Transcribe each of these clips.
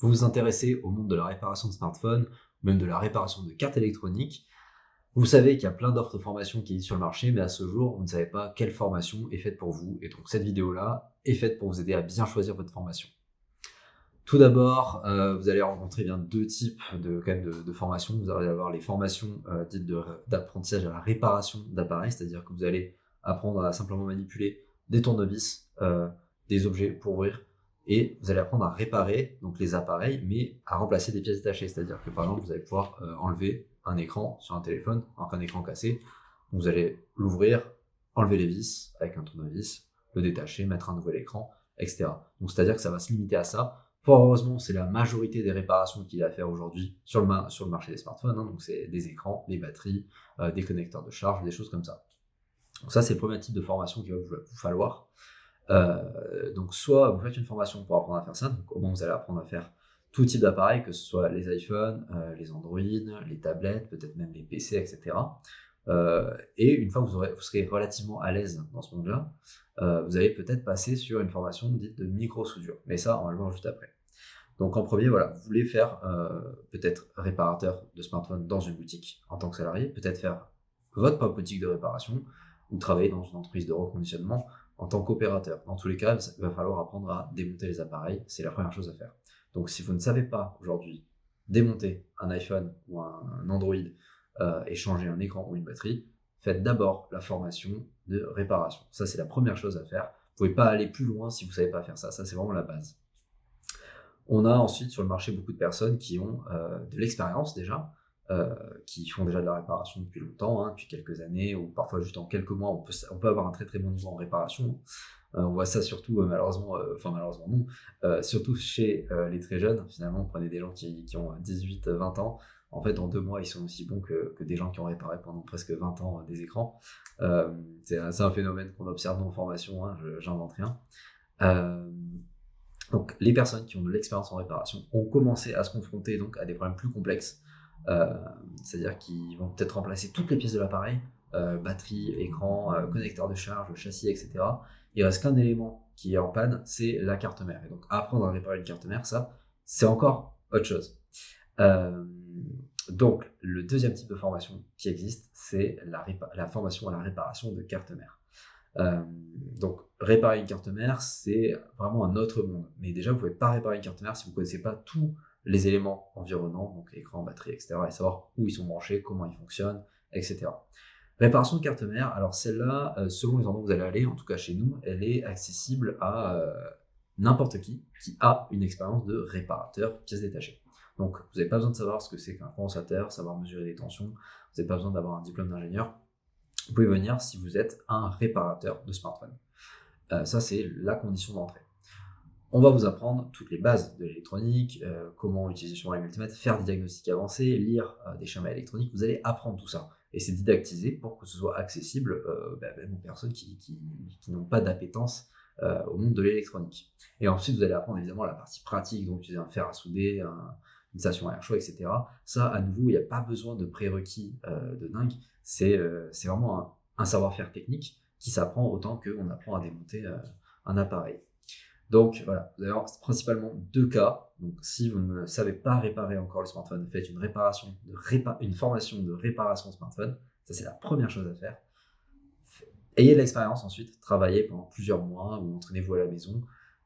Vous vous intéressez au monde de la réparation de smartphones, même de la réparation de cartes électroniques. Vous savez qu'il y a plein d'offres de formation qui existent sur le marché, mais à ce jour, vous ne savez pas quelle formation est faite pour vous. Et donc cette vidéo-là est faite pour vous aider à bien choisir votre formation. Tout d'abord, vous allez rencontrer bien deux types de formations. Vous allez avoir les formations dites d'apprentissage à la réparation d'appareils, c'est-à-dire que vous allez apprendre à simplement manipuler des tournevis, des objets pour ouvrir, et vous allez apprendre à réparer donc les appareils, mais à remplacer des pièces détachées. C'est-à-dire que par exemple, vous allez pouvoir enlever un écran sur un téléphone, donc un écran cassé. Donc, vous allez l'ouvrir, enlever les vis avec un tournevis, le détacher, mettre un nouvel écran, etc. Donc c'est-à-dire que ça va se limiter à ça. Fort heureusement, c'est la majorité des réparations qu'il y a à faire aujourd'hui sur le marché des smartphones. Donc c'est des écrans, des batteries, des connecteurs de charge, des choses comme ça. Donc ça, c'est le premier type de formation qu'il va vous falloir. Donc soit vous faites une formation pour apprendre à faire ça, donc au moins vous allez apprendre à faire tout type d'appareil, que ce soit les iPhones, les Android, les tablettes, peut-être même les PC, etc. Et une fois que vous serez relativement à l'aise dans ce monde-là, vous allez peut-être passer sur une formation dite de micro-soudure. Mais ça, on va le voir juste après. Donc en premier, voilà, vous voulez faire peut-être réparateur de smartphone dans une boutique en tant que salarié, peut-être faire votre propre boutique de réparation ou travailler dans une entreprise de reconditionnement en tant qu'opérateur. Dans tous les cas, il va falloir apprendre à démonter les appareils, c'est la première chose à faire. Donc si vous ne savez pas aujourd'hui démonter un iPhone ou un Android et changer un écran ou une batterie, faites d'abord la formation de réparation. Ça, c'est la première chose à faire. Vous ne pouvez pas aller plus loin si vous ne savez pas faire ça. Ça, c'est vraiment la base. On a ensuite sur le marché beaucoup de personnes qui ont de l'expérience déjà, qui font déjà de la réparation depuis longtemps, depuis quelques années, ou parfois juste en quelques mois, on peut avoir un très très bon niveau en réparation. On voit ça surtout malheureusement non, surtout chez les très jeunes. Finalement, vous prenez des gens qui ont 18-20 ans, en fait en 2 mois ils sont aussi bons que des gens qui ont réparé pendant presque 20 ans des écrans. C'est un phénomène qu'on observe dans en formation, j'invente rien. Donc les personnes qui ont de l'expérience en réparation ont commencé à se confronter donc à des problèmes plus complexes, c'est-à-dire qu'ils vont peut-être remplacer toutes les pièces de l'appareil, batterie, écran, connecteur de charge, châssis, etc. Il reste qu'un élément qui est en panne, c'est la carte mère. Et donc apprendre à réparer une carte mère, ça, c'est encore autre chose. Donc le deuxième type de formation qui existe, c'est la formation à la réparation de carte mère. Donc réparer une carte mère, c'est vraiment un autre monde. Mais déjà, vous ne pouvez pas réparer une carte mère si vous ne connaissez pas tous les éléments environnants, donc écran, batterie, etc. Et savoir où ils sont branchés, comment ils fonctionnent, etc. Réparation de carte mère, alors celle-là, selon les endroits où vous allez aller, en tout cas chez nous, elle est accessible à n'importe qui a une expérience de réparateur pièces détachées. Donc vous n'avez pas besoin de savoir ce que c'est qu'un condensateur, savoir mesurer les tensions, vous n'avez pas besoin d'avoir un diplôme d'ingénieur. Vous pouvez venir si vous êtes un réparateur de smartphone. Ça, c'est la condition d'entrée. On va vous apprendre toutes les bases de l'électronique, comment utiliser sur les multimètres, faire des diagnostics avancés, lire des schémas électroniques. Vous allez apprendre tout ça. Et c'est didactisé pour que ce soit accessible même aux personnes qui n'ont pas d'appétence au monde de l'électronique. Et ensuite, vous allez apprendre évidemment la partie pratique, donc utiliser un fer à souder, une station à air chaud, etc. Ça, à nouveau, il n'y a pas besoin de prérequis de dingue. C'est vraiment un savoir-faire technique qui s'apprend autant qu'on apprend à démonter un appareil. Donc voilà, vous avez principalement 2 cas. Donc si vous ne savez pas réparer encore le smartphone, faites une formation de réparation smartphone. Ça, c'est la première chose à faire. Ayez de l'expérience ensuite, travaillez pendant plusieurs mois ou entraînez-vous à la maison.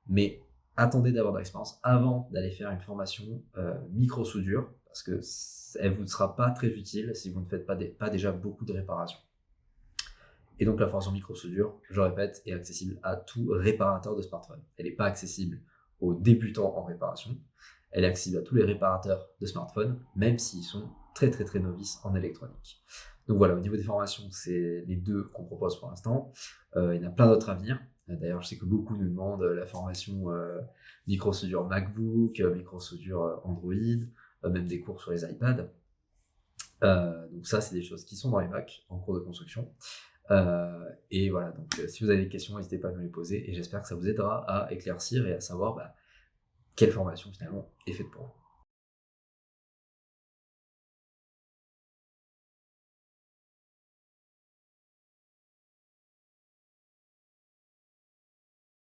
Mais attendez d'avoir de l'expérience avant d'aller faire une formation micro-soudure, parce qu'elle ne vous sera pas très utile si vous ne faites pas déjà beaucoup de réparations. Et donc la formation micro-soudure, je répète, est accessible à tout réparateur de smartphone. Elle n'est pas accessible aux débutants en réparation. Elle est accessible à tous les réparateurs de smartphone, même s'ils sont très très très novices en électronique. Donc voilà, au niveau des formations, c'est les 2 qu'on propose pour l'instant. Il y en a plein d'autres à venir. D'ailleurs, je sais que beaucoup nous demandent la formation micro-soudure MacBook, micro-soudure Android, même des cours sur les iPads. Donc ça, c'est des choses qui sont dans les Macs, en cours de construction. Et voilà, donc si vous avez des questions, n'hésitez pas à nous les poser et j'espère que ça vous aidera à éclaircir et à savoir quelle formation finalement est faite pour vous.